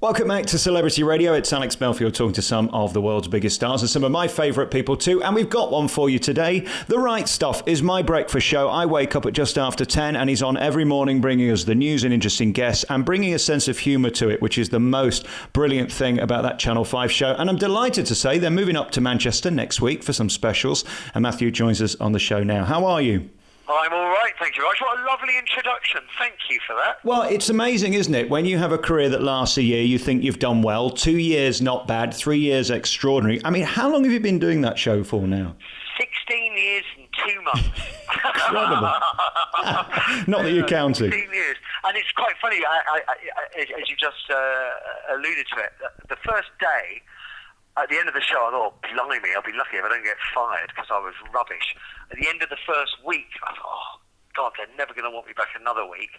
Welcome back to Celebrity Radio. It's Alex Belfield talking to some of the world's biggest stars and some of my favourite people too. And we've got one for you today. The Wright Stuff is my breakfast show. I wake up at just after 10 and he's on every morning bringing us the news and interesting guests and bringing a sense of humour to it, which is the most brilliant thing about that Channel 5 show. And I'm delighted to say they're moving up to Manchester next week for some specials. And Matthew joins us on the show now. How are you? I'm all right, thank you very much. What a lovely introduction. Thank you for that. Well, it's amazing, isn't it? When you have a career that lasts a year, you think you've done well. 2 years, not bad. 3 years, extraordinary. I mean, how long have you been doing that show for now? 16 years and 2 months. Incredible. Not that you're counting. 16 years. And it's quite funny, as you just alluded to it, the first day, at the end of the show, I thought, blimey, I'll be lucky if I don't get fired because I was rubbish. At the end of the first week, I thought, oh, God, they're never going to want me back another week.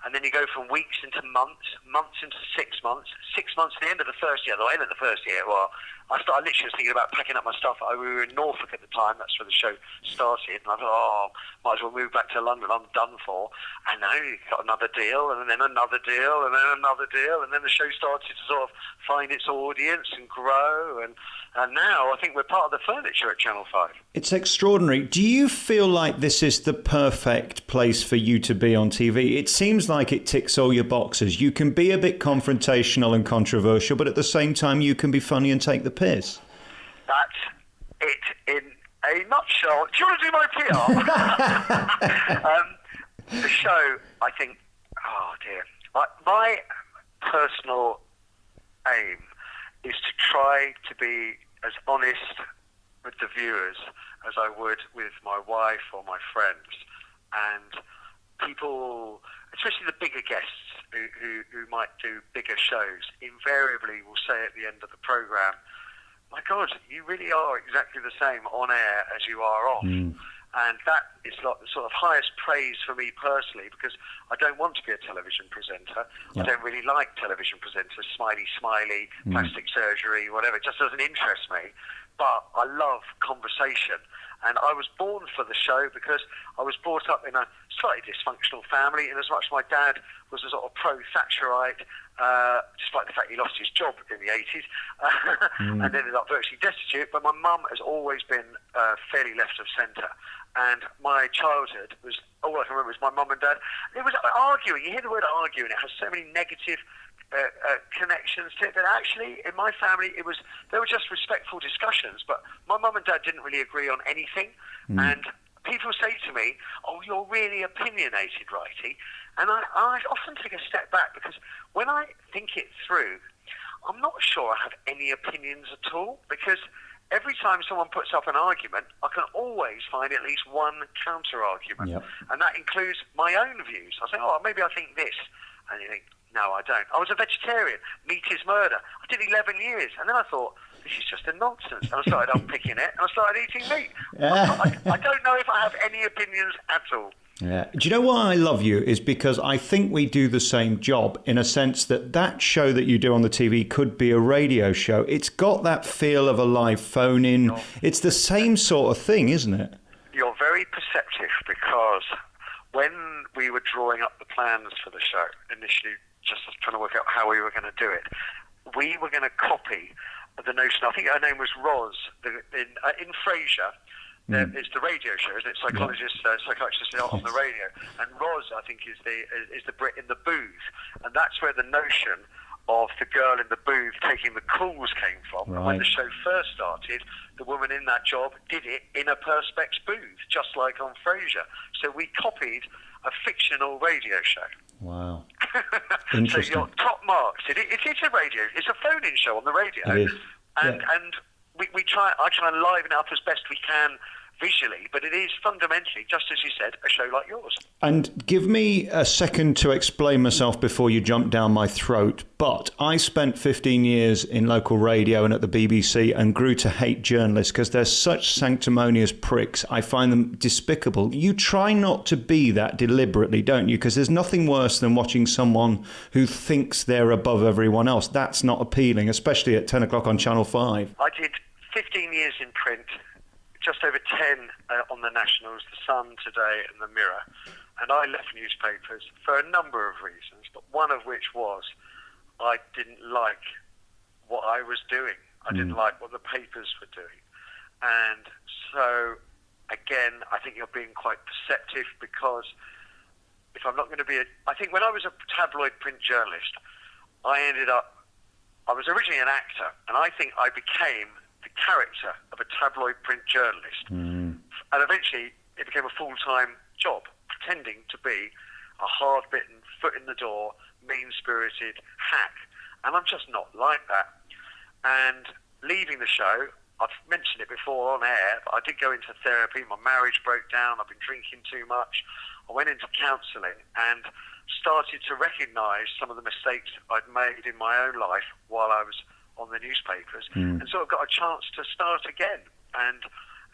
And then you go from weeks into months, months into 6 months, 6 months to the end of the first year. The end of the first year, well, I literally was thinking about packing up my stuff. We were in Norfolk at the time. That's where the show started. And I thought, oh, might as well move back to London. I'm done for. And now you got another deal, and then another deal, and then another deal. And then the show started to sort of find its audience and grow. And now I think we're part of the furniture at Channel 5. It's extraordinary. Do you feel like this is the perfect place for you to be on TV? It seems like it ticks all your boxes. You can be a bit confrontational and controversial, but at the same time you can be funny and take the piss. That's it in a nutshell. Do you want to do my PR? The show, I think, oh dear. My personal aim is to try to be as honest with the viewers as I would with my wife or my friends. And people, especially the bigger guests who might do bigger shows, invariably will say at the end of the programme, my God, you really are exactly the same on air as you are off. And that is like the sort of highest praise for me personally, because I don't want to be a television presenter. I don't really like television presenters, smiley, plastic surgery, whatever. It just doesn't interest me. But I love conversation. And I was born for the show because I was brought up in a slightly dysfunctional family, and as much as my dad was a sort of pro-Thatcherite, despite the fact he lost his job in the 80s, and ended up virtually destitute, but my mum has always been fairly left of centre. And my childhood was, all I can remember was my mum and dad. It was arguing. You hear the word arguing, it has so many negative connections to it, but actually in my family they were just respectful discussions, but my mum and dad didn't really agree on anything. And people say to me, oh, you're really opinionated, Righty. And I often take a step back, because when I think it through, I'm not sure I have any opinions at all, because every time someone puts up an argument, I can always find at least one counter-argument. And that includes my own views. I say, oh, maybe I think this. And you think, no, I don't. I was a vegetarian. Meat is murder. I did 11 years. And then I thought, this is just a nonsense. And I started unpicking it, and I started eating meat. I don't know if I have any opinions at all. Yeah. Do you know why I love you? Is because I think we do the same job, in a sense that show that you do on the TV could be a radio show. It's got that feel of a live phone-in. It's the same sort of thing, isn't it? You're very perceptive, because when we were drawing up the plans for the show, initially just trying to work out how we were going to do it, we were going to copy the notion, I think her name was Roz, in Frasier. It's the radio show, isn't it? Psychologists on the radio, and Roz, I think, is the Brit in the booth, and that's where the notion of the girl in the booth taking the calls came from. And when the show first started, the woman in that job did it in a Perspex booth, just like on Frasier. So we copied a fictional radio show. Wow. So you're top marks. It is a radio. It's a phone-in show on the radio. It is. And I try and liven it up as best we can visually, but it is fundamentally, just as you said, a show like yours. And give me a second to explain myself before you jump down my throat, but I spent 15 years in local radio and at the BBC and grew to hate journalists because they're such sanctimonious pricks. I find them despicable. You try not to be that deliberately, don't you? Because there's nothing worse than watching someone who thinks they're above everyone else. That's not appealing, especially at 10 o'clock on Channel 5. I did 15 years in print, just over 10 on the Nationals, The Sun, Today and The Mirror. And I left newspapers for a number of reasons, but one of which was I didn't like what I was doing. I didn't like what the papers were doing. And so, again, I think you're being quite perceptive, because if I'm not going to be I think when I was a tabloid print journalist, I was originally an actor, and I think I became the character of a tabloid print journalist. And eventually it became a full-time job, pretending to be a hard-bitten, foot in the door, mean-spirited hack. And I'm just not like that. And leaving the show, I've mentioned it before on air, but I did go into therapy. My marriage broke down. I've been drinking too much. I went into counselling and started to recognise some of the mistakes I'd made in my own life while I was on the newspapers. And so I've got a chance to start again, and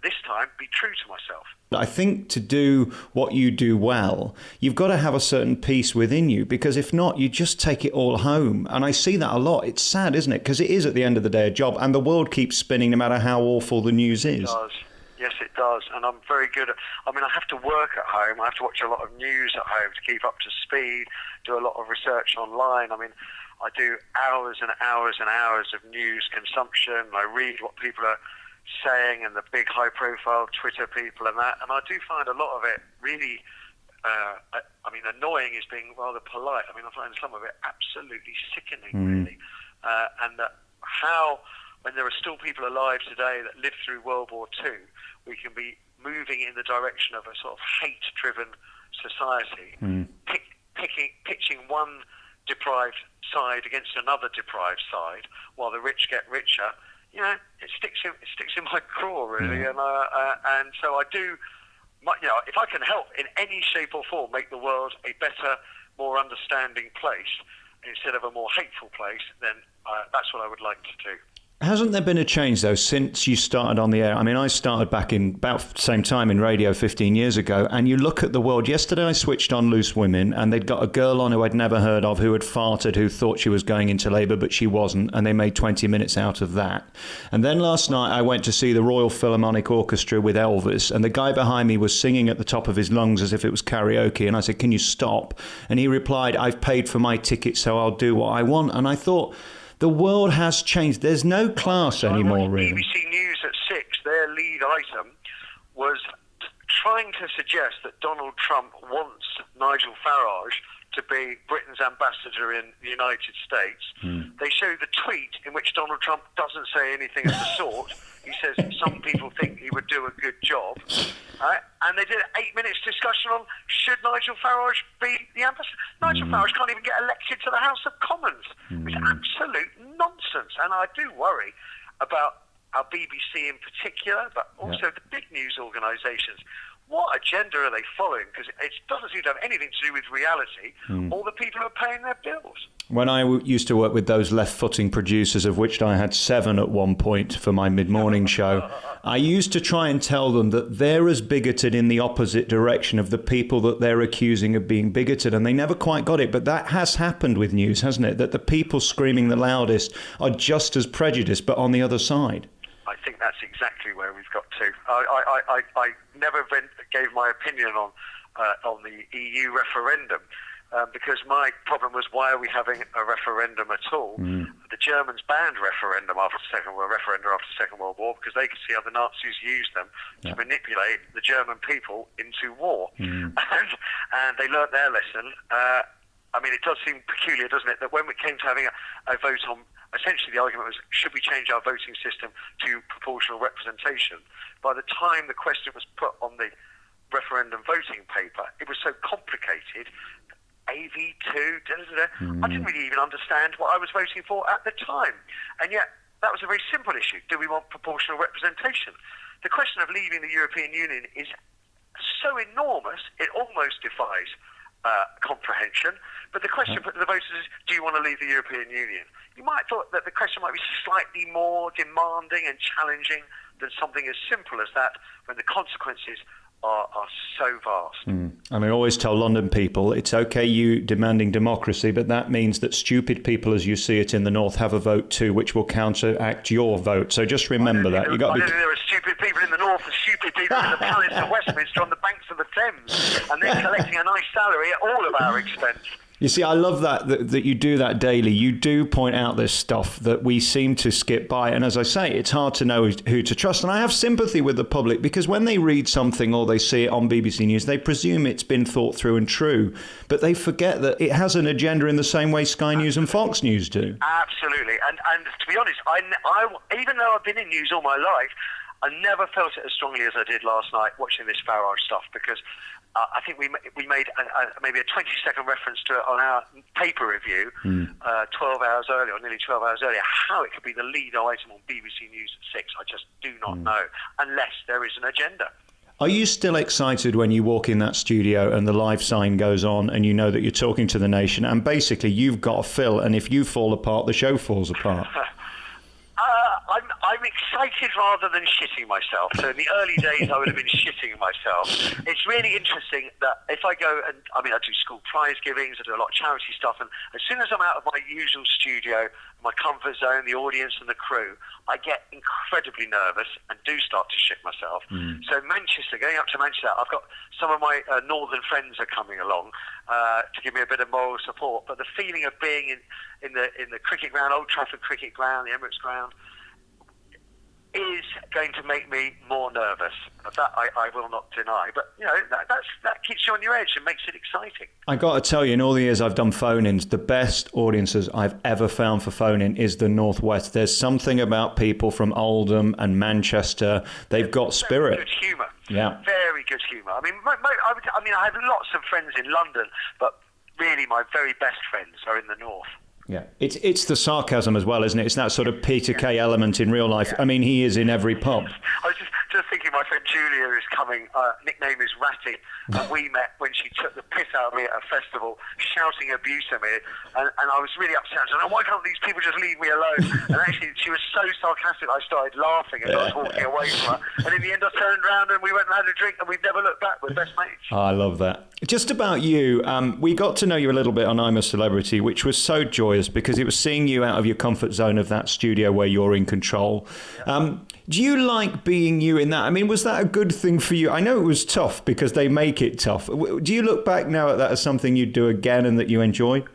this time be true to myself. I think to do what you do well, you've got to have a certain peace within you, because if not, you just take it all home. And I see that a lot. It's sad, isn't it? Because it is, at the end of the day, a job, and the world keeps spinning no matter how awful the news is. It does. Yes, it does. And I'm very good at, I have to work at home. I have to watch a lot of news at home to keep up to speed, do a lot of research online. I do hours and hours and hours of news consumption. I read what people are saying, and the big high-profile Twitter people and that. And I do find a lot of it really, annoying is being rather polite. I find some of it absolutely sickening, really. And that how, when there are still people alive today that lived through World War II, we can be moving in the direction of a sort of hate-driven society, pitching one deprived side against another deprived side, while the rich get richer. It sticks in my craw, really. And so I do, if I can help in any shape or form make the world a better, more understanding place instead of a more hateful place, then that's what I would like to do. Hasn't there been a change, though, since you started on the air? I started back in about the same time in radio 15 years ago, and you look at the world. Yesterday I switched on Loose Women, and they'd got a girl on who I'd never heard of, who had farted, who thought she was going into labour, but she wasn't, and they made 20 minutes out of that. And then last night I went to see the Royal Philharmonic Orchestra with Elvis, and the guy behind me was singing at the top of his lungs as if it was karaoke, and I said, "Can you stop?" And he replied, "I've paid for my ticket, so I'll do what I want." And I thought, the world has changed. There's no class anymore, really. BBC News at 6, their lead item was trying to suggest that Donald Trump wants Nigel Farage to be Britain's ambassador in the United States. They show the tweet in which Donald Trump doesn't say anything of the sort. He says some people think he would do a good job. And they did an 8 minutes discussion on should Nigel Farage be the ambassador. Nigel Farage can't even get elected to the House of Commons. It's absolute nonsense. And I do worry about our BBC in particular, but also the big news organisations. What agenda are they following? Because it doesn't seem to have anything to do with reality or the people who are paying their bills. When I used to work with those left-footing producers, of which I had 7 at one point for my mid-morning show, I used to try and tell them that they're as bigoted in the opposite direction of the people that they're accusing of being bigoted, and they never quite got it. But that has happened with news, hasn't it? That the people screaming the loudest are just as prejudiced, but on the other side. I think that's exactly where we've got to. I never gave my opinion on the EU referendum because my problem was, why are we having a referendum at all? The Germans banned referendum after the Second World War because they could see how the Nazis used them to manipulate the German people into war, and they learnt their lesson. It does seem peculiar, doesn't it, that when it came to having a vote on, essentially the argument was, should we change our voting system to proportional representation? By the time the question was put on the referendum voting paper, it was so complicated, AV2, I didn't really even understand what I was voting for at the time. And yet, that was a very simple issue. Do we want proportional representation? The question of leaving the European Union is so enormous, it almost defies comprehension. But the question put to the voters is, do you want to leave the European Union? You might have thought that the question might be slightly more demanding and challenging than something as simple as that, when the consequences are so vast. And I always tell London people, it's okay you demanding democracy, but that means that stupid people, as you see it in the North, have a vote too, which will counteract your vote. So just remember that. I don't think there are stupid people in the North and stupid people in the Palace of Westminster on the banks of the Thames, and they're collecting a nice salary at all of our expense. You see, I love that you do that daily. You do point out this stuff that we seem to skip by. And as I say, it's hard to know who to trust. And I have sympathy with the public because when they read something or they see it on BBC News, they presume it's been thought through and true. But they forget that it has an agenda in the same way Sky News and Fox News do. Absolutely. And to be honest, I even though I've been in news all my life, I never felt it as strongly as I did last night watching this Farage stuff, because I think we made maybe a 20-second reference to it on our paper review 12 hours earlier, or nearly 12 hours earlier. How it could be the lead item on BBC News at 6, I just do not know, unless there is an agenda. Are you still excited when you walk in that studio and the live sign goes on and you know that you're talking to the nation and basically you've got a fill, and if you fall apart, the show falls apart? I'm excited rather than shitting myself. So in the early days, I would have been shitting myself. It's really interesting that if I go and, I do school prize givings, I do a lot of charity stuff, and as soon as I'm out of my usual studio, my comfort zone, the audience and the crew, I get incredibly nervous and do start to shit myself. So Manchester, going up to Manchester, I've got some of my northern friends are coming along to give me a bit of moral support, but the feeling of being in the cricket ground, Old Trafford cricket ground, the Emirates ground, is going to make me more nervous. That I will not deny. But, that keeps you on your edge and makes it exciting. I got to tell you, in all the years I've done phone-ins, the best audiences I've ever found for phone-in is the Northwest. There's something about people from Oldham and Manchester. They've got spirit. Very good humour. Yeah. Very good humour. I have lots of friends in London, but really my very best friends are in the North. Yeah, it's the sarcasm as well, isn't it? It's that sort of Peter Kay element in real life. Yeah. I mean, he is in every pub. I was just thinking, my friend Julia is coming. Nickname is Ratty, and we met when she took the piss out of me at a festival, shouting abuse at me, and I was really upset. I said, "Why can't these people just leave me alone?" And actually, she was so sarcastic, I started laughing and I was walking away from her. And in the end, I turned around and we went and had a drink, and we've never looked back. We're best mates. Oh, I love that. Just about you, we got to know you a little bit on I'm a Celebrity, which was so joyous because it was seeing you out of your comfort zone of that studio where you're in control. Do you like being you in that? I mean, was that a good thing for you? I know it was tough because they make it tough. Do you look back now at that as something you'd do again and that you enjoy?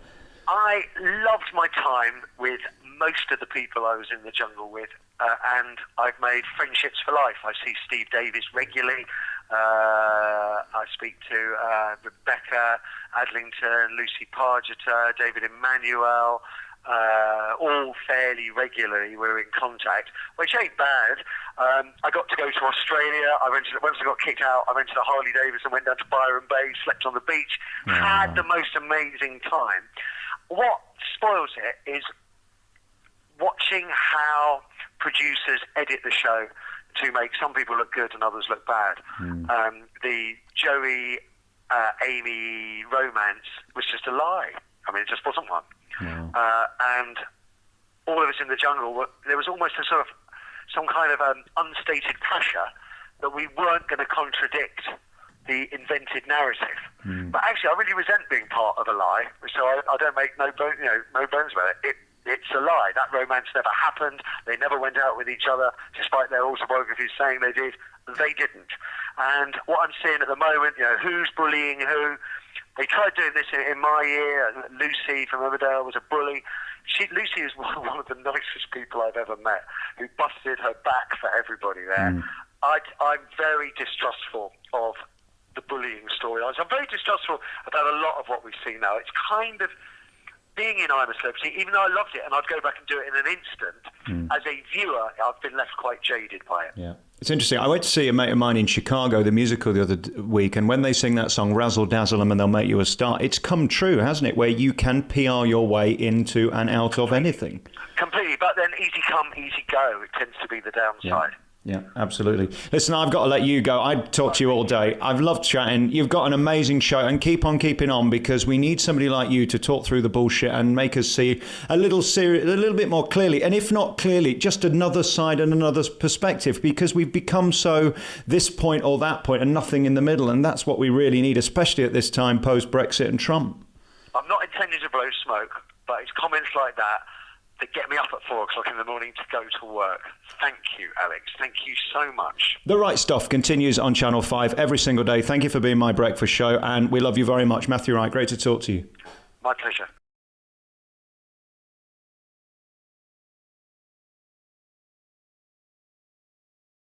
I loved my time with most of the people I was in the jungle with, and I've made friendships for life. I see Steve Davis regularly. I speak to Rebecca Adlington, Lucy Pargeter, David Emmanuel, all fairly regularly. We're in contact, which ain't bad. I got to go to Australia. Once I got kicked out, I went to the Harley Davidson, went down to Byron Bay, slept on the beach, had the most amazing time. What spoils it is watching how producers edit the show to make some people look good and others look bad. The Joey Amy romance was just a lie. I mean, it just wasn't one. And all of us in the jungle, there was almost a sort of some kind of unstated pressure that we weren't going to contradict the invented narrative. But actually, I really resent being part of a lie, so I don't make no bones about it. It's a lie. That romance never happened. They never went out with each other, despite their autobiographies saying they did. They didn't. And what I'm seeing at the moment, who's bullying who? They tried doing this in my year. Lucy from Emmerdale was a bully. Lucy is one of the nicest people I've ever met, who busted her back for everybody there. I'm very distrustful of the bullying storylines. I'm very distrustful about a lot of what we see now. It's kind of being in I'm a Celebrity, even though I loved it and I'd go back and do it in an instant, as a viewer, I've been left quite jaded by it. Yeah. It's interesting. I went to see a mate of mine in Chicago, the musical, the other week, and when they sing that song, Razzle Dazzle 'em and they'll make you a star, it's come true, hasn't it, where you can PR your way into and out of anything. Completely, but then easy come, easy go, it tends to be the downside. Yeah, absolutely. Listen, I've got to let you go. I'd talk to you all day. I've loved chatting. You've got an amazing show, and keep on keeping on, because we need somebody like you to talk through the bullshit and make us see a little bit more clearly, and if not clearly, just another side and another perspective, because we've become so this point or that point and nothing in the middle, and that's what we really need, especially at this time post-Brexit and Trump. I'm not intending to blow smoke, but it's comments like that get me up at 4 o'clock in the morning to go to work. Thank you, Alex. Thank you so much. The Right Stuff continues on Channel 5 every single day. Thank you for being my breakfast show, and we love you very much. Matthew Wright, great to talk to you. My pleasure.